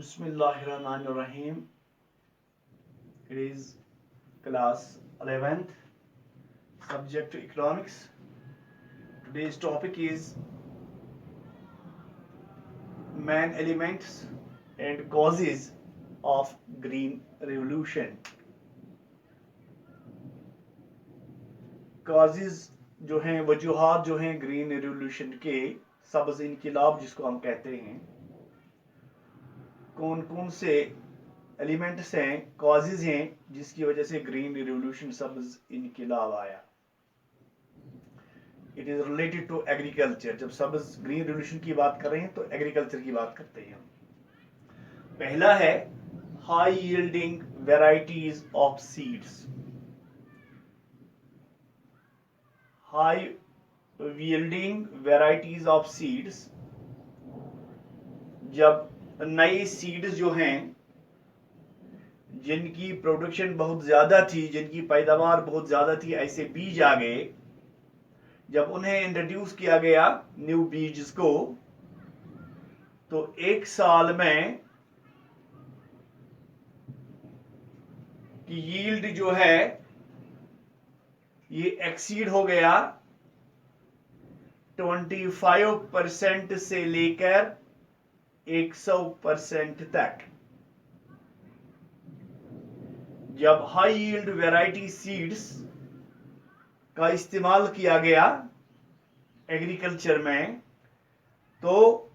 Bismillahirrahmanirrahim. It is class 11th, subject economics. Today's topic is main elements and causes of green revolution. Causes जो हैं, वजूहात जो हैं green revolution के, सब्ज इनकिलाब जिसको हम कहते हैं, कौन कौन से एलिमेंट्स हैं, कॉजेज हैं जिसकी वजह से ग्रीन रिवोल्यूशन सब्ज इनकिलाब आया. It is related to agriculture. जब सब्ज ग्रीन रिवोल्यूशन की बात कर रहे हैं तो एग्रीकल्चर की बात करते हैं. पहला है high yielding varieties of seeds. High yielding varieties of seeds, जब नई सीड्स जो हैं जिनकी प्रोडक्शन बहुत ज्यादा थी, जिनकी पैदावार बहुत ज्यादा थी, ऐसे बीज आ गए, जब उन्हें इंट्रोड्यूस किया गया न्यू बीज को, तो एक साल में की यील्ड जो है ये एक्सीड हो गया 25% से लेकर 100% तक. जब हाई यील्ड वैरायटी सीड्स का इस्तेमाल किया गया एग्रीकल्चर में, तो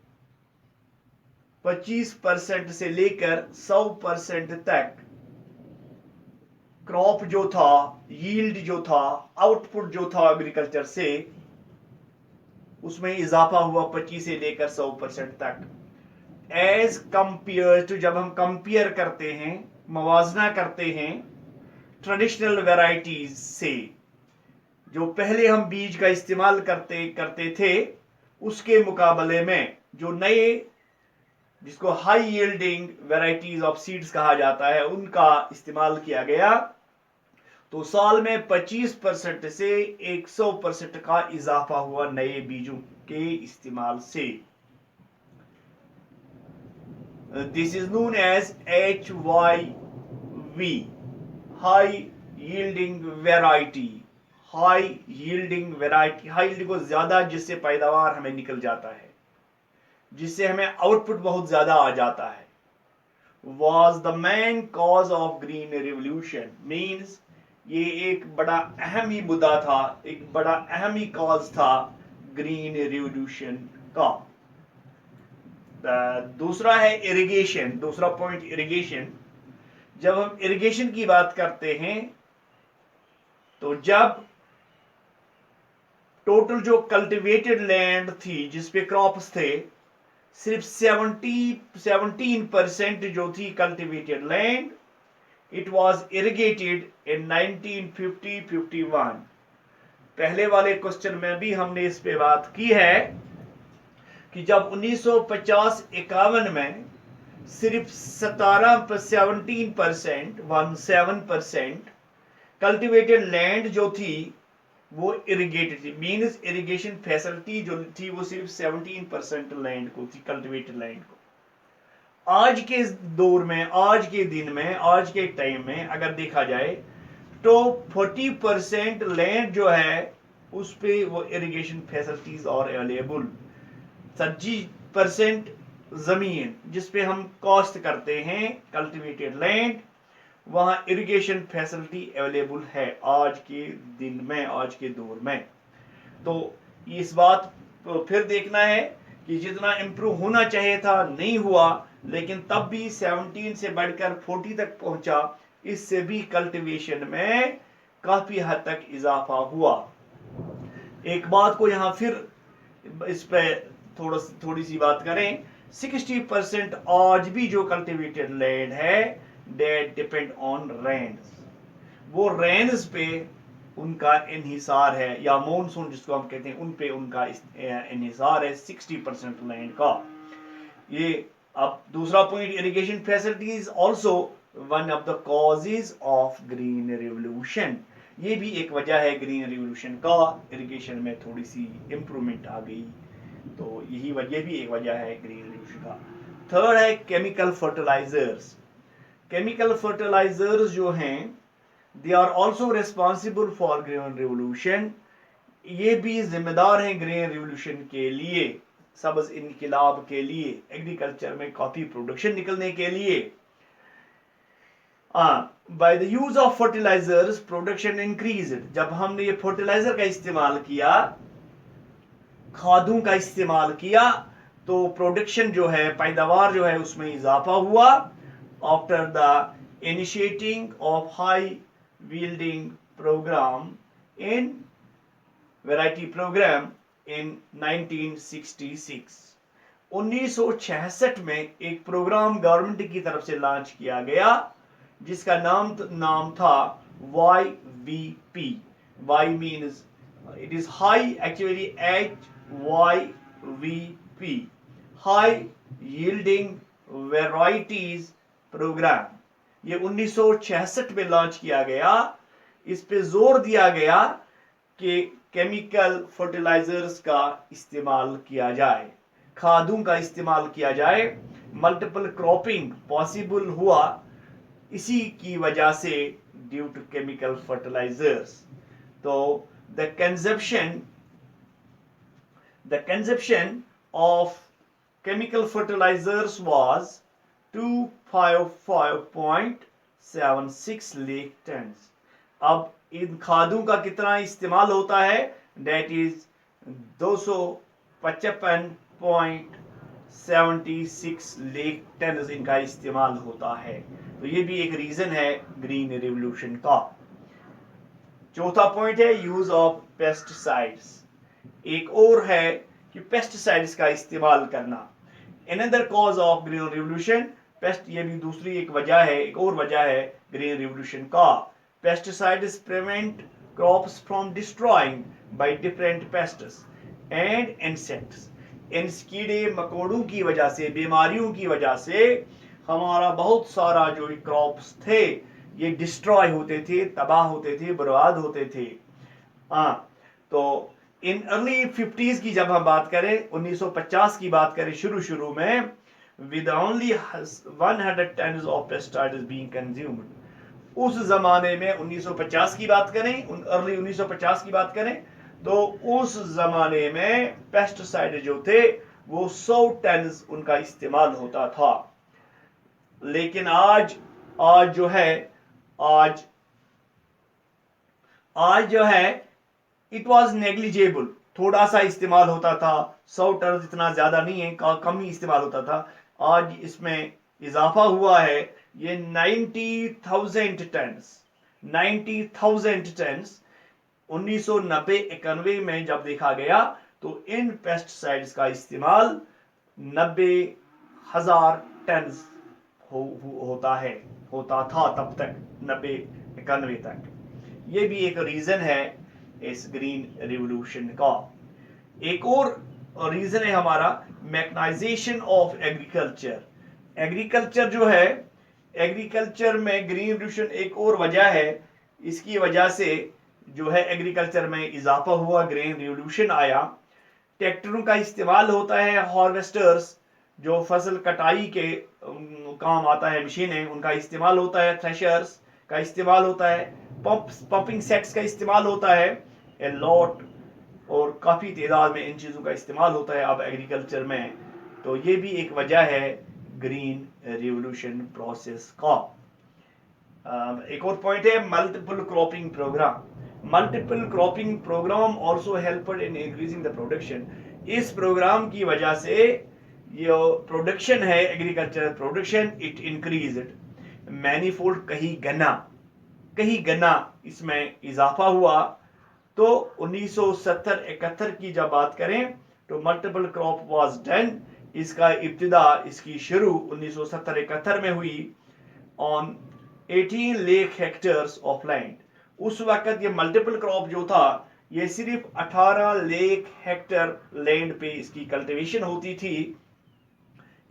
25% से लेकर 100% तक क्रॉप जो था, यील्ड जो था, आउटपुट जो था एग्रीकल्चर से, उसमें इजाफा हुआ 25 से लेकर 100% तक. एज कंपेयर टू, जब हम कंपेयर करते हैं, मवाजना करते हैं ट्रेडिशनल वैरायटीज से, जो पहले हम बीज का इस्तेमाल करते थे, उसके मुकाबले में जो नए, जिसको high yielding varieties of seeds कहा जाता है, उनका इस्तेमाल किया गया, तो साल में 25% से 100% का इजाफा हुआ नए बीजों के इस्तेमाल से. This is known as HYV, high yielding variety. High yielding variety, high yielding को ज्यादा, जिससे पैदावार हमें निकल जाता है, जिससे हमें आउटपुट बहुत ज्यादा आ जाता है, was the main cause of green revolution. Means ये एक बड़ा अहम ही मुद्दा था, एक बड़ा अहम ही कॉज था ग्रीन रिवोल्यूशन का. दूसरा है इरिगेशन. दूसरा पॉइंट इरिगेशन. जब हम इरिगेशन की बात करते हैं, तो जब टोटल जो कल्टिवेटेड लैंड थी, जिसपे क्रॉप्स थे, सिर्फ 17% जो थी cultivated land, it was irrigated in 1950-51. पहले वाले क्वेश्चन में भी हमने इस पे बात की है कि जब 1950-51 में सिर्फ 17% कल्टिवेटेड लैंड जो थी वो इरिगेटेड थी. मींस इरिगेशन फैसिलिटी जो थी वो सिर्फ 17% लैंड को थी, कल्टिवेटेड लैंड को. आज के दौर में, आज के दिन में, आज के टाइम में अगर देखा जाए तो 40% लैंड जो है उस पे वो इरिगेशन फैसिलिटीज और अवेलेबल. 30% जमीन जिस पे हम कॉस्ट करते हैं कल्टिवेटेड लैंड, वहां इरिगेशन फैसिलिटी अवेलेबल है आज के दिन में, आज के दौर में. तो इस बात को फिर देखना है कि जितना इंप्रूव होना चाहिए था नहीं हुआ, लेकिन तब भी 17 से बढ़कर 40 तक पहुंचा. इससे भी कल्टीवेशन में काफी हद तक इजाफा हुआ. एक बात को यहां फिर इस पे थोड़ी सी बात करें. 60% आज भी जो कल्टीवेटेड लैंड है, डेट डिपेंड ऑन रेन्स. वो रेन्स पे उनका इन्हिसार है, या मॉनसून जिसको हम कहते हैं, उन पे उनका इन्हिसार है 60% लैंड का. ये अब दूसरा point, irrigation facilities also one of the causes of green revolution. ये भी एक वजह है ग्रीन रिवोल्यूशन का. इरिगेशन में थोड़ी सी इंप्रूवमेंट आ गई, तो यही वजह भी एक वजह है ग्रीन रिवोल्यूशन का. थर्ड है केमिकल फर्टिलाइजर्स। केमिकल फर्टिलाइजर्स जो हैं they are also responsible for green revolution. ये भी जिम्मेदार हैं ग्रीन रिवोल्यूशन के लिए, सब्ज इनकलाब के लिए, एग्रीकल्चर में कॉफी प्रोडक्शन निकलने के लिए। By the use of fertilizers production increased. जब हमने ये फर्टिलाइजर का इस्तेमाल किया, खादों का इस्तेमाल किया, तो प्रोडक्शन जो है, पैदावार जो है, उसमें इजाफा हुआ। After the initiating of high yielding program in variety program in 1966। 1966 में एक प्रोग्राम गवर्नमेंट की तरफ से लॉन्च किया गया जिसका नाम था YVP। Y means it is high, actually HYVP, high yielding varieties program। ये 1966 में लॉन्च किया गया। इस पे जोर दिया गया कि केमिकल फर्टिलाइजर्स का इस्तेमाल किया जाए, खादों का इस्तेमाल किया जाए। मल्टीपल क्रॉपिंग पॉसिबल हुआ इसी की वजह से, ड्यू टू केमिकल फर्टिलाइजर्स। तो the consumption of chemical fertilizers was 255.76 lakh ton. अब इन खादों का कितना इस्तेमाल होता है? दैट इज 255.76 लाख टन इनका इस्तेमाल होता है। तो ये भी एक रीजन है ग्रीन रिवोल्यूशन का। चौथा पॉइंट है यूज ऑफ पेस्टिसाइड्स। एक और है कि पेस्टिसाइड्स का इस्तेमाल करना। Another cause of green revolution, paste, ये भी दूसरी एक वजह है, एक और वजह है ग्रीन रिवोल्यूशन का। Pesticides prevent crops from destroying by different pests and insects. इन कीड़े मकोड़ों की वजह से, बीमारियों की वजह से हमारा बहुत सारा जो क्रॉप्स थे ये डिस्ट्रॉय होते थे, तबाह होते थे, बर्बाद होते थे। तो इन अर्ली 50s की जब हम बात करें, 1950 की बात करें, शुरू में with only 100 tons of pesticide is being consumed। उस जमाने में 1950 की बात करें, अर्ली 1950 की बात करें, तो उस जमाने में पेस्टिसाइड जो थे वो 100 टन उनका इस्तेमाल होता था। लेकिन आज जो है इट वॉज नेग्लिजेबल, थोड़ा सा इस्तेमाल होता था। 100 टन इतना ज्यादा नहीं है, कम ही इस्तेमाल होता था। आज इसमें इजाफा हुआ है, ये 90,000 टन 1990-91 में जब देखा गया तो इन पेस्टिसाइड्स का इस्तेमाल 90,000 टन होता था तब तक, 90-91 तक। ये भी एक रीजन है इस ग्रीन रिवोल्यूशन का। एक और रीजन है हमारा मैकेनाइजेशन ऑफ एग्रीकल्चर। एग्रीकल्चर जो है, एग्रीकल्चर में ग्रीन रिवोल्यूशन एक और वजह है। इसकी वजह से जो है एग्रीकल्चर में इजाफा हुआ, ग्रीन रिवोल्यूशन आया। ट्रैक्टरों का इस्तेमाल होता है, हार्वेस्टर्स जो फसल कटाई के काम आता है, मशीनें, उनका इस्तेमाल होता है, थ्रेशर्स का इस्तेमाल होता है, पंपिंग सेट्स का इस्तेमाल होता है, ए लॉट, और काफ़ी तादाद में इन चीज़ों का इस्तेमाल होता है अब एग्रीकल्चर में। तो ये भी एक वजह है ग्रीन रिवोल्यूशन प्रोसेस का। एक और पॉइंट है multiple cropping programme. Multiple cropping programme also helped in increasing the production. इस प्रोग्राम की वजह से ये प्रोडक्शन है, agriculture production, it increased manifold, कहीं गना इसमें इजाफा हुआ। तो 1970-71 की जब बात करें तो मल्टीपल क्रॉप वाज डन। इसका इब्तिदा, इसकी शुरू 1970-71 में हुई on 18 lakh hectares of land. उस वक्त ये मल्टीपल क्रॉप जो था ये सिर्फ 18 लाख हेक्टेयर लैंड पे इसकी कल्टीवेशन होती थी।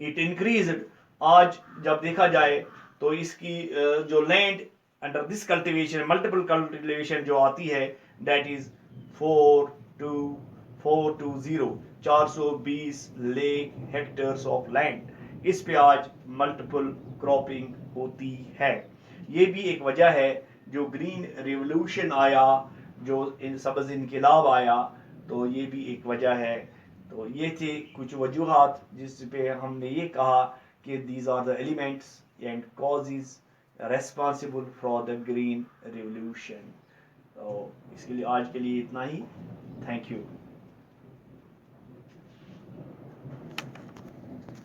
इट इंक्रीज्ड, आज जब देखा जाए तो इसकी जो land under this cultivation, multiple cultivation जो आती है, that is 420 lakh hectares of land. इस पे आज मल्टीपल क्रॉपिंग होती है। ये भी एक वजह है जो ग्रीन रिवॉल्यूशन आया, जो इन सब्ज इनकलाब आया, तो ये भी एक वजह है। तो ये थे कुछ वजूहात जिस पे हमने ये कहा कि these are the elements and causes responsible for the green revolution. तो इसके लिए आज के लिए इतना ही। Thank you.